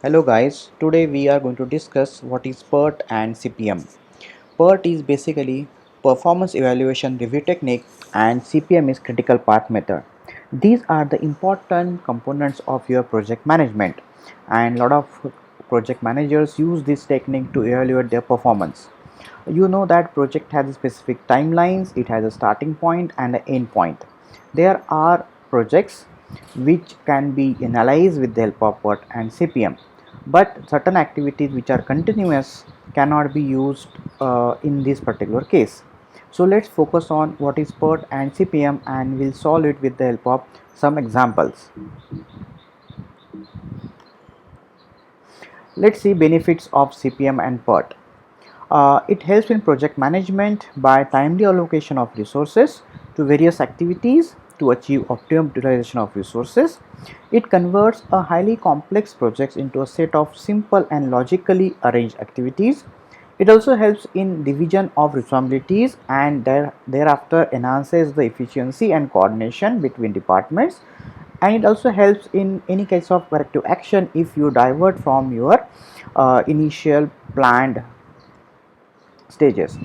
Hello guys, today we are going to discuss what is PERT and CPM. PERT is basically performance evaluation review technique and CPM is critical path method. These are the important components of your project management and a lot of project managers use this technique to evaluate their performance. You know that project has specific timelines, it has a starting point and an end point. There are projects which can be analyzed with the help of PERT and CPM, but certain activities which are continuous cannot be used in this particular case. So let's focus on what is PERT and CPM and we'll solve it with the help of some examples. Let's see benefits of CPM and PERT. It helps in project management by timely allocation of resources to various activities to achieve optimum utilization of resources. It converts a highly complex projects into a set of simple and logically arranged activities. It also helps in division of responsibilities and thereafter enhances the efficiency and coordination between departments, and it also helps in any case of corrective action if you divert from your initial planned stages.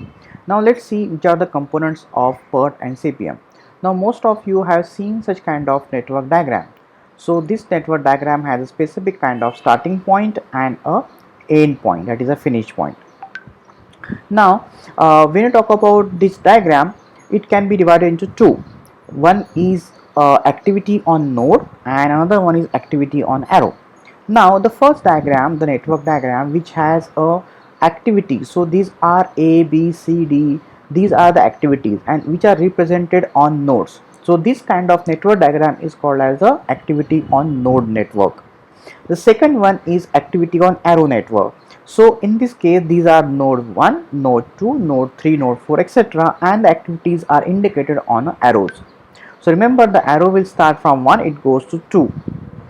Now let's see which are the components of PERT and CPM. Now most of you have seen such kind of network diagram. So this network diagram has a specific kind of starting point and a end point, that is a finish point. Now when you talk about this diagram, it can be divided into two. One is activity on node and another one is activity on arrow. Now the first diagram, the network diagram, which has a activity, so these are A, B, C, D, these are the activities and which are represented on nodes. So this kind of network diagram is called as the activity on node network. The second one is activity on arrow network. So in this case these are node 1, node 2, node 3, node 4, etc., and the activities are indicated on arrows. So remember, the arrow will start from 1, it goes to 2.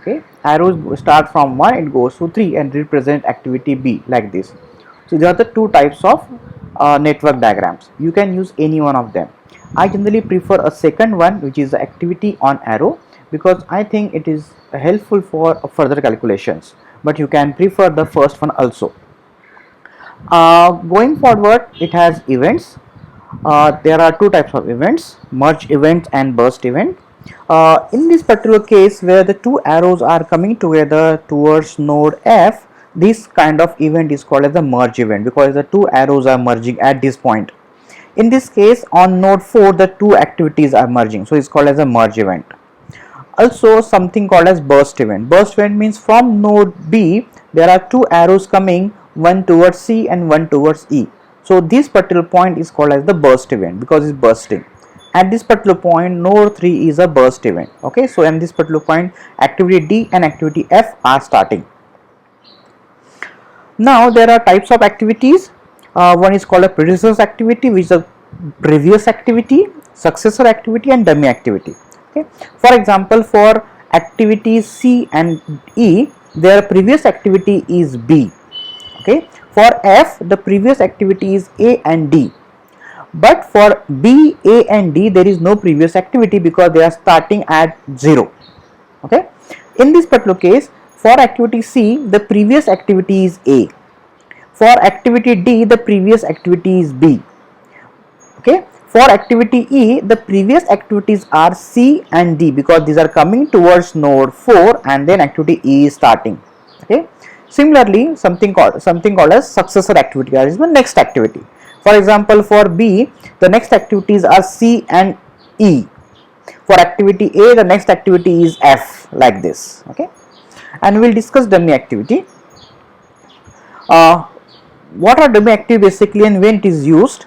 Okay, arrows start from 1, it goes to 3 and represent activity B like this. So there are the two types of network diagrams. You can use any one of them. I generally prefer a second one, which is the activity on arrow, because I think it is helpful for further calculations, but you can prefer the first one also. Going forward, it has events. There are two types of events: merge event and burst event. In this particular case, where the two arrows are coming together towards node F, this kind of event is called as the merge event, because the two arrows are merging at this point. In this case, on node 4, the two activities are merging, so it's called as a merge event. Also something called as burst event. Burst event means from node B there are two arrows coming, one towards C and one towards E. So this particular point is called as the burst event because it's bursting. At this particular point node 3 is a burst event. Okay, so in this particular point activity D and activity F are starting. Now there are types of activities. One is called a predecessor activity, which is a previous activity, successor activity and dummy activity. Okay. For example, for activities C and E, their previous activity is B. Okay. For F, the previous activity is A and D. But for B, A and D, there is no previous activity because they are starting at 0. Okay. In this particular case, for activity C, the previous activity is A. For activity D, the previous activity is B. Okay. For activity E, the previous activities are C and D because these are coming towards node 4 and then activity E is starting. Okay. Similarly, something called as successor activity, that is the next activity. For example, for B, the next activities are C and E. For activity A, the next activity is F, like this. Okay. And we will discuss dummy activity. What are dummy activity basically and when it is used?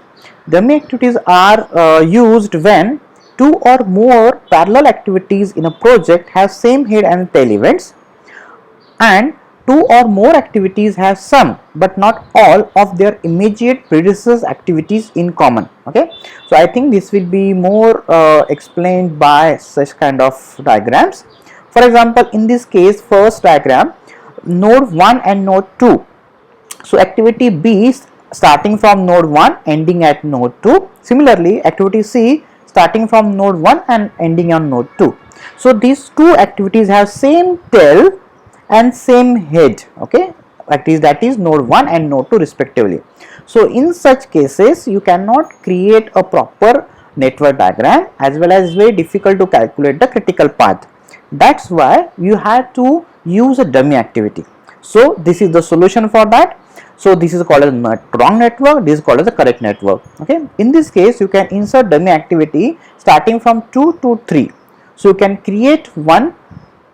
Dummy activities are used when two or more parallel activities in a project have same head and tail events, and two or more activities have some but not all of their immediate predecessor activities in common. Okay, so I think this will be more explained by such kind of diagrams. For example, in this case, first diagram, node 1 and node 2. So activity B is starting from node 1 ending at node 2. Similarly, activity C starting from node 1 and ending on node 2. So these two activities have same tail and same head, okay, that is node 1 and node 2 respectively. So in such cases you cannot create a proper network diagram, as well as very difficult to calculate the critical path. That's why you have to use a dummy activity. So this is the solution for that. So this is called as wrong network, this is called as the correct network. Okay, in this case you can insert dummy activity starting from 2 to 3. So you can create one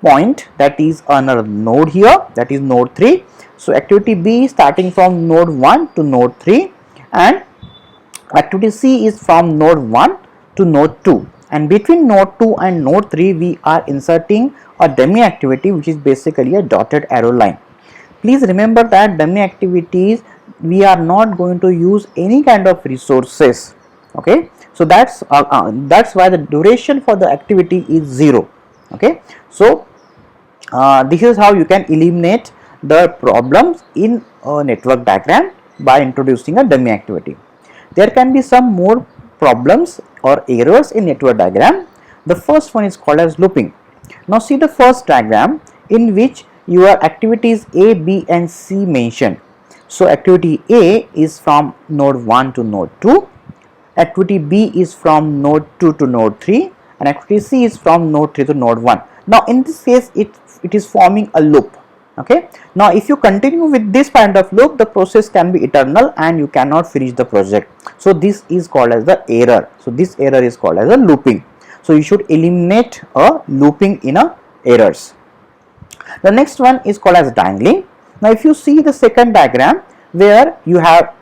point, that is another node here, that is node 3. So activity B is starting from node 1 to node 3, and activity C is from node 1 to node 2, and between node 2 and node 3 we are inserting a dummy activity, which is basically a dotted arrow line. Please remember that dummy activities, we are not going to use any kind of resources. Okay, so that's why the duration for the activity is 0. Okay, so this is how you can eliminate the problems in a network diagram by introducing a dummy activity. There can be some more problems or errors in network diagram. The first one is called as looping. Now see the first diagram in which your activities A, B and C mentioned. So activity A is from node 1 to node 2, activity B is from node 2 to node 3, and activity C is from node 3 to node 1. Now in this case it is forming a loop. Okay, now if you continue with this kind of loop, the process can be eternal and you cannot finish the project. So this is called as the error. So this error is called as a looping. So you should eliminate a looping in a errors. The next one is called as dangling. Now if you see the second diagram where you have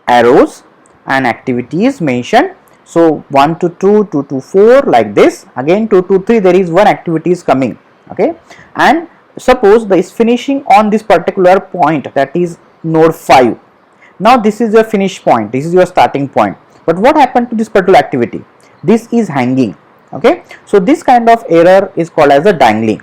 arrows and activities mentioned, so 1 to 2, 2 to 4, like this, again 2 to 3 there is one activity is coming. Okay, and suppose the is finishing on this particular point, that is node 5. Now this is your finish point, this is your starting point, but what happened to this particular activity? This is hanging. Okay, so this kind of error is called as a dangling.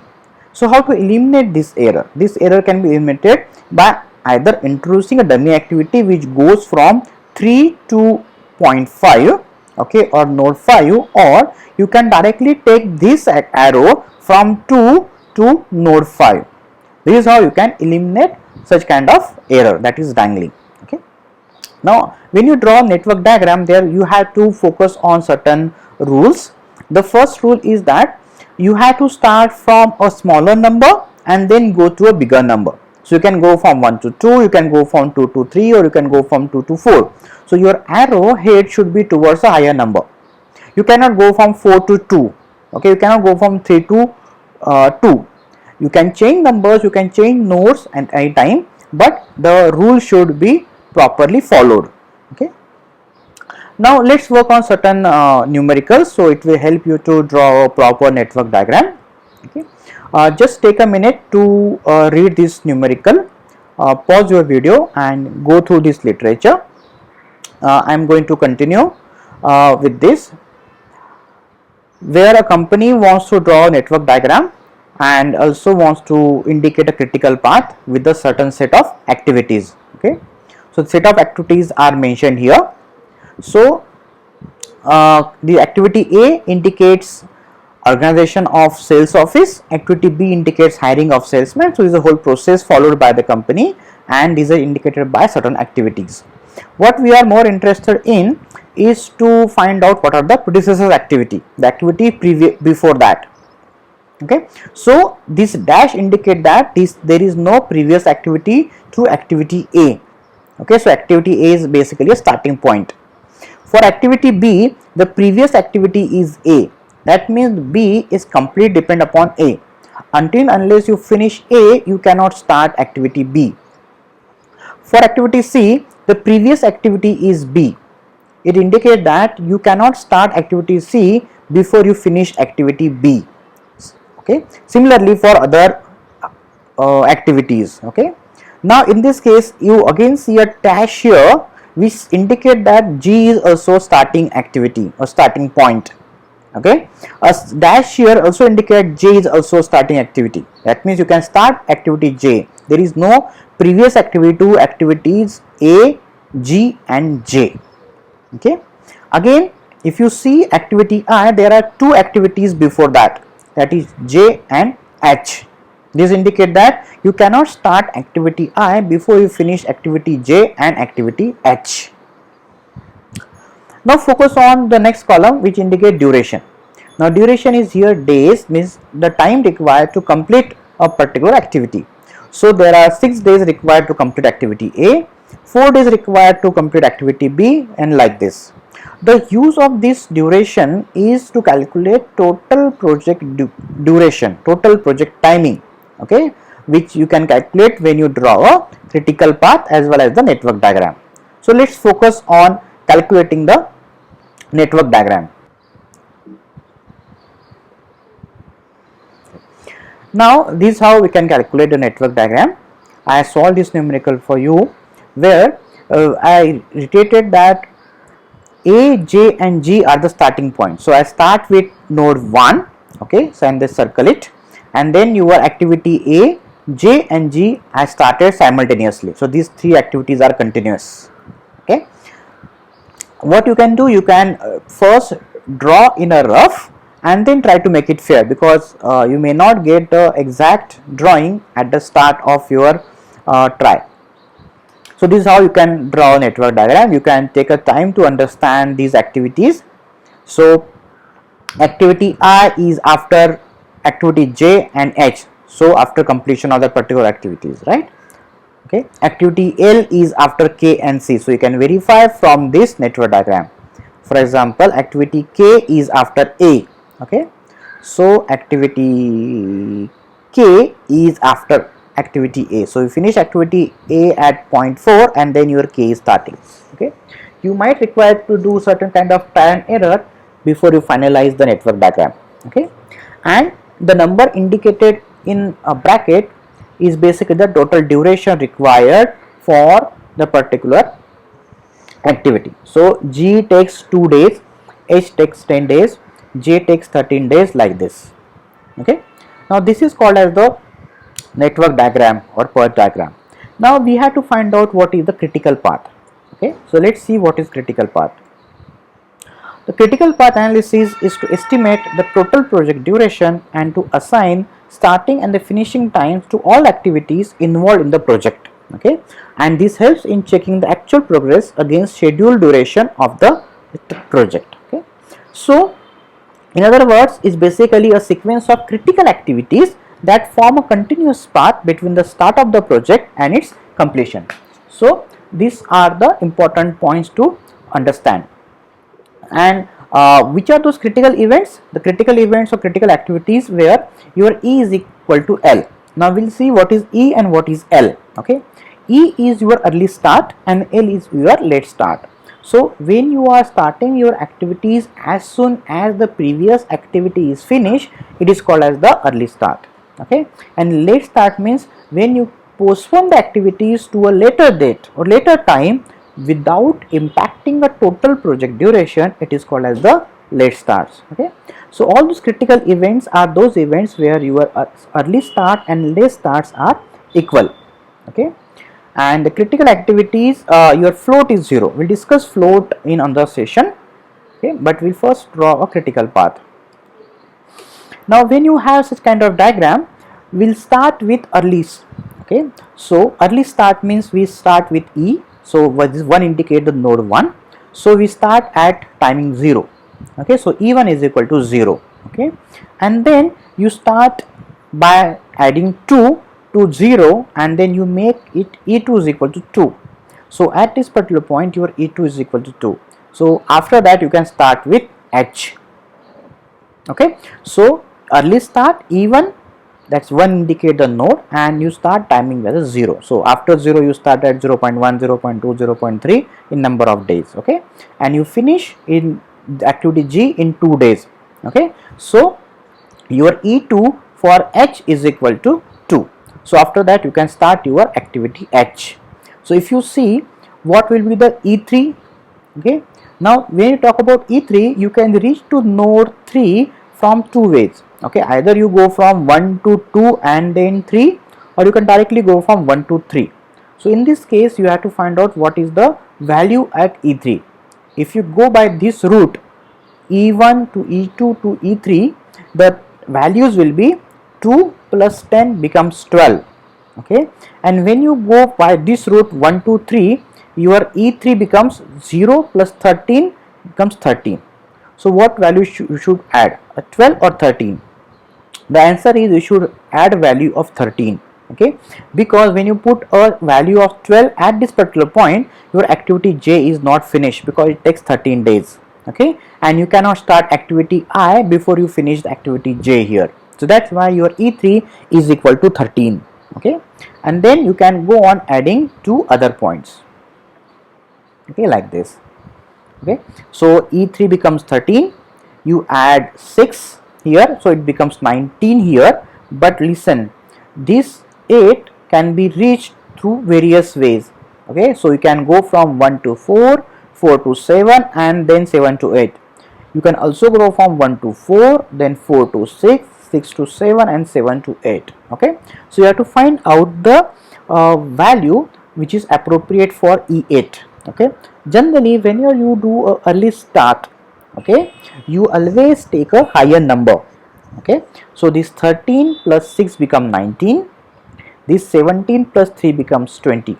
So how to eliminate this error? This error can be eliminated by either introducing a dummy activity which goes from 3 to 0.5, okay, or node 5, or you can directly take this arrow from 2 to node 5. This is how you can eliminate such kind of error, that is dangling. Okay, now when you draw a network diagram, there you have to focus on certain rules. The first rule is that you have to start from a smaller number and then go to a bigger number. So you can go from 1 to 2, you can go from 2 to 3, or you can go from 2 to 4. So your arrow head should be towards a higher number. You cannot go from 4 to 2. Okay, you cannot go from 3 to 2. You can change numbers, you can change nodes at any time, but the rule should be properly followed. Okay, now let's work on certain numericals, so it will help you to draw a proper network diagram. Okay, just take a minute to read this numerical. Pause your video and go through this literature. I am going to continue with this, where a company wants to draw a network diagram and also wants to indicate a critical path with a certain set of activities. Okay, so the set of activities are mentioned here. So the activity A indicates organization of sales office, activity B indicates hiring of salesmen. So this is a whole process followed by the company, and these are indicated by certain activities. What we are more interested in is to find out what are the predecessor activity, the activity before that. Okay, so this dash indicate that there is no previous activity to activity A. Okay, so activity A is basically a starting point. For activity B, the previous activity is A. That means B is completely depend upon A. Until unless you finish A, you cannot start activity B. For activity C, the previous activity is B. It indicates that you cannot start activity C before you finish activity B. Okay, similarly for other activities. Okay, now in this case you again see a dash here which indicate that G is also starting activity or starting point. Okay, a dash here also indicate J is also starting activity. That means you can start activity J. There is no previous activity to activities A, G and J. Okay, again if you see activity I, there are two activities before that, that is J and H. This indicate that you cannot start activity I before you finish activity J and activity H. Now focus on the next column, which indicate duration. Now duration is here days, means the time required to complete a particular activity. So there are 6 days required to complete activity A, 4 days required to complete activity B, and like this. The use of this duration is to calculate total project duration, total project timing, okay, which you can calculate when you draw a critical path as well as the network diagram. So let's focus on calculating the network diagram. Now this is how we can calculate the network diagram. I solved this numerical for you, where I reiterated that A, J and G are the starting points. So I start with node 1, okay, so and just circle it, and then your activity A, J and G I started simultaneously. So these 3 activities are continuous, okay. What you can do, you can first draw in a rough and then try to make it fair, because you may not get the exact drawing at the start of your try. So this is how you can draw a network diagram. You can take a time to understand these activities. So activity I is after activity J and H, so after completion of the particular activities, right? Okay, activity L is after K and C, so you can verify from this network diagram. For example, activity K is after A, okay, so activity K is after activity A, so you finish activity A at point 4 and then your K is starting, okay. You might require to do certain kind of trial and error before you finalize the network diagram, okay. And the number indicated in a bracket is basically the total duration required for the particular activity. So G takes 2 days, H takes 10 days, J takes 13 days, like this, okay. Now this is called as the network diagram or PERT diagram. Now we have to find out what is the critical path, okay. So let's see what is critical path. The critical path analysis is to estimate the total project duration and to assign starting and the finishing times to all activities involved in the project, okay, and this helps in checking the actual progress against scheduled duration of the project, okay. So in other words, is basically a sequence of critical activities that form a continuous path between the start of the project and its completion. So these are the important points to understand. And which are those critical events? The critical events or critical activities where your E is equal to L. Now we'll see what is E and what is L, okay. E is your early start and L is your late start. So when you are starting your activities as soon as the previous activity is finished, it is called as the early start, okay. And late start means when you postpone the activities to a later date or later time without impacting the total project duration, it is called as the late starts, okay. So all those critical events are those events where your early start and late starts are equal, okay. And the critical activities, your float is 0. We'll discuss float in another session, okay, but we'll first draw a critical path. Now when you have such kind of diagram, we'll start with early, okay. So early start means we start with E. So this one indicate the node 1, so we start at timing 0, okay. So E1 is equal to 0, okay, and then you start by adding 2 to 0 and then you make it E2 is equal to 2. So at this particular point your E2 is equal to 2. So after that you can start with H, okay. So early start E1, that's 1 indicate the node and you start timing as a 0. So after 0 you start at 0.1, 0.2, 0.3 in number of days, okay, and you finish in activity G in 2 days, okay. So your E2 for H is equal to 2. So after that you can start your activity H. So if you see what will be the E3, okay. Now when you talk about E3, you can reach to node 3 from 2 ways, okay. Either you go from 1 to 2 and then 3, or you can directly go from 1 to 3. So in this case you have to find out what is the value at E3. If you go by this route, E1 to E2 to E3, the values will be 2 plus 10 becomes 12. Okay, and when you go by this route 1 2 3, your E3 becomes 0 plus 13 becomes 13. So what value you should add, a 12 or 13? The answer is you should add value of 13. Okay, because when you put a value of 12 at this particular point, your activity J is not finished because it takes 13 days. Okay, and you cannot start activity I before you finish the activity J here. So that's why your E3 is equal to 13. Okay, and then you can go on adding two other points. Okay, like this. Okay, so E3 becomes 13, you add 6 here, so it becomes 19 here. But listen, this 8 can be reached through various ways. Okay, so you can go from 1 to 4, 4 to 7, and then 7 to 8. You can also go from 1 to 4, then 4 to 6, 6 to 7, and 7 to 8. Okay, so you have to find out the value which is appropriate for E8. Okay, generally when you do a early start, okay, you always take a higher number. Okay, so this 13 plus 6 become 19, this 17 plus 3 becomes 20.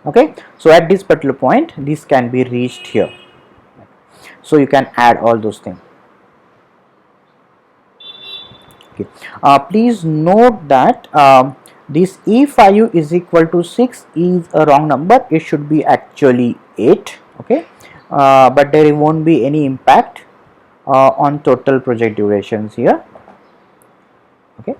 Okay, so at this particular point this can be reached here, so you can add all those things. Okay, please note that this E5 is equal to 6 is a wrong number. It should be actually 8. Okay, but there won't be any impact on total project durations here. Okay,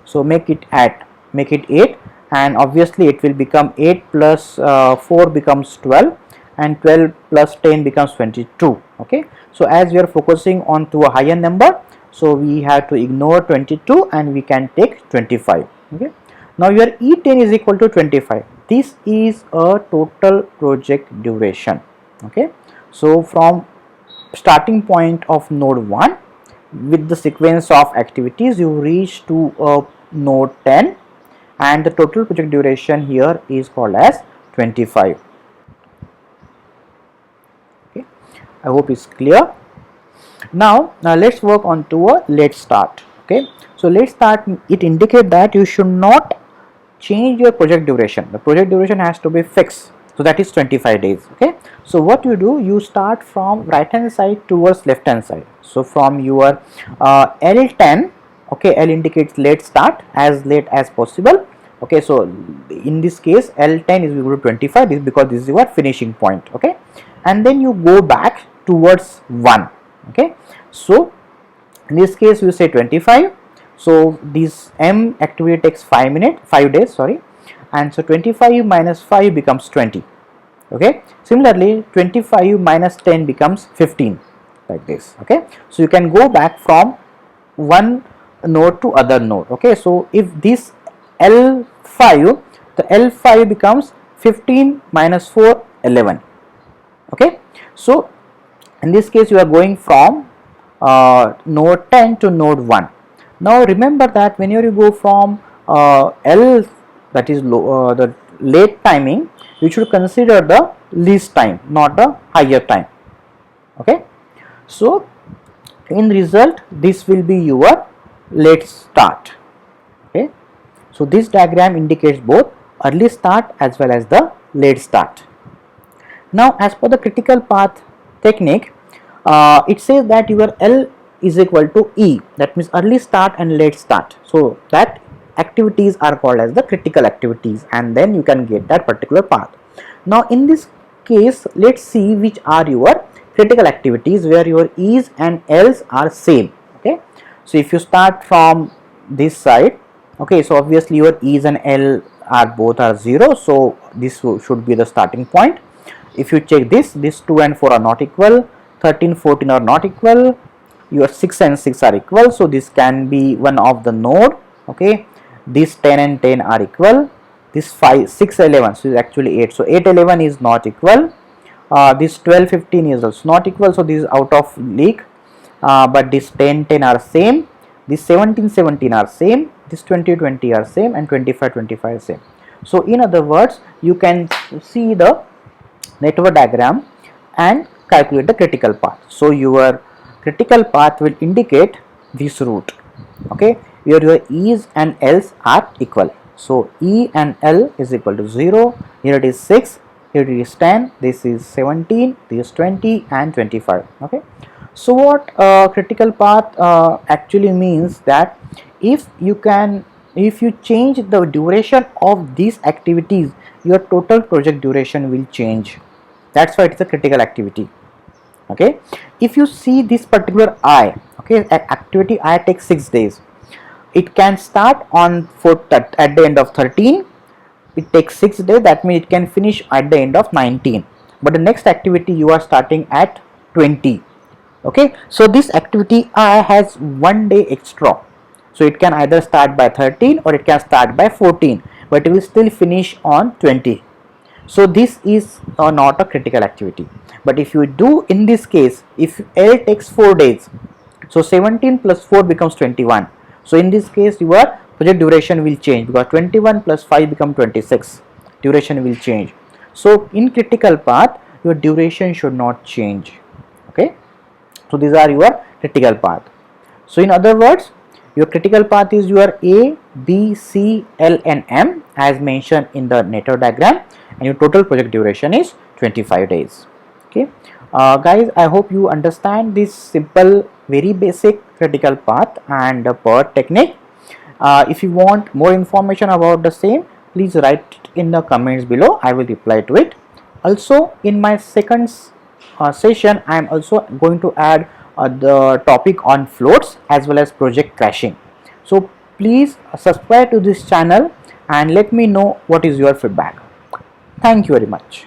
so make it 8, and obviously it will become 8 plus 4 becomes 12, and 12 plus 10 becomes 22. Okay, so as we are focusing on to a higher number, so we have to ignore 22 and we can take 25. Okay, now your E10 is equal to 25. This is a total project duration. Okay, so from starting point of node 1 with the sequence of activities, you reach to node 10, and the total project duration here is called as 25. Okay, I hope it's clear. Now let's work on to a late start. Okay, so late start, it indicates that you should not change your project duration. The project duration has to be fixed, so that is 25 days. Okay, so what you do, you start from right hand side towards left hand side. So from your L10, okay, L indicates late start, as late as possible. Okay, so in this case L10 is equal to 25, this because this is your finishing point. Okay, and then you go back towards 1. Okay, so in this case we say 25, so this M activity takes 5 days, sorry, and so 25 minus 5 becomes 20. Okay, similarly 25 minus 10 becomes 15, like this. Okay, so you can go back from one node to other node. Okay, so if this L5, the L5 becomes 15 minus 4, 11. Okay, so in this case you are going from node 10 to node 1. Now remember that whenever you go from L, that is the late timing, you should consider the least time, not the higher time. Okay, so in result this will be your late start. Okay, so this diagram indicates both early start as well as the late start. Now as per the critical path technique, it says that your L is equal to E, that means early start and late start, so that activities are called as the critical activities, and then you can get that particular path. Now in this case, let's see which are your critical activities where your E's and L's are same. Okay, so if you start from this side, okay, so obviously your E's and L are both are 0, so this should be the starting point. If you check this 2 and 4 are not equal, 13 14 are not equal, your 6 and 6 are equal, so this can be one of the node. Okay, this 10 and 10 are equal, this 5 6 11, so is actually 8, so 8 11 is not equal, this 12 15 is also not equal, so this is out of league, but this 10 10 are same, this 17 17 are same, this 20 20 are same, and 25 25 are same. So in other words, you can see the network diagram and calculate the critical path. So your critical path will indicate this route. Okay, where your E's and L's are equal. So E and L is equal to 0, here it is 6, here it is 10, this is 17, this is 20 and 25. Okay. So what critical path actually means that if you change the duration of these activities, your total project duration will change. That's why it's a critical activity. Okay, if you see this particular I, okay, activity I takes 6 days. It can start on at the end of 13. It takes 6 days, that means it can finish at the end of 19. But the next activity you are starting at 20. Okay, so this activity I has 1 day extra, so it can either start by 13 or it can start by 14, but it will still finish on 20. So this is not a critical activity. But if you do in this case, if L takes 4 days, so 17 plus 4 becomes 21. So in this case your project duration will change, because 21 plus 5 become 26, duration will change. So in critical path your duration should not change. Okay, so these are your critical path. So in other words, your critical path is your A, B, C, L and M as mentioned in the network diagram, and your total project duration is 25 days. Okay, guys, I hope you understand this simple, very basic critical path and PERT technique. If you want more information about the same, please write it in the comments below. I will reply to it. Also, in my second session, I am also going to add the topic on floats as well as project crashing. So please subscribe to this channel and let me know what is your feedback. Thank you very much.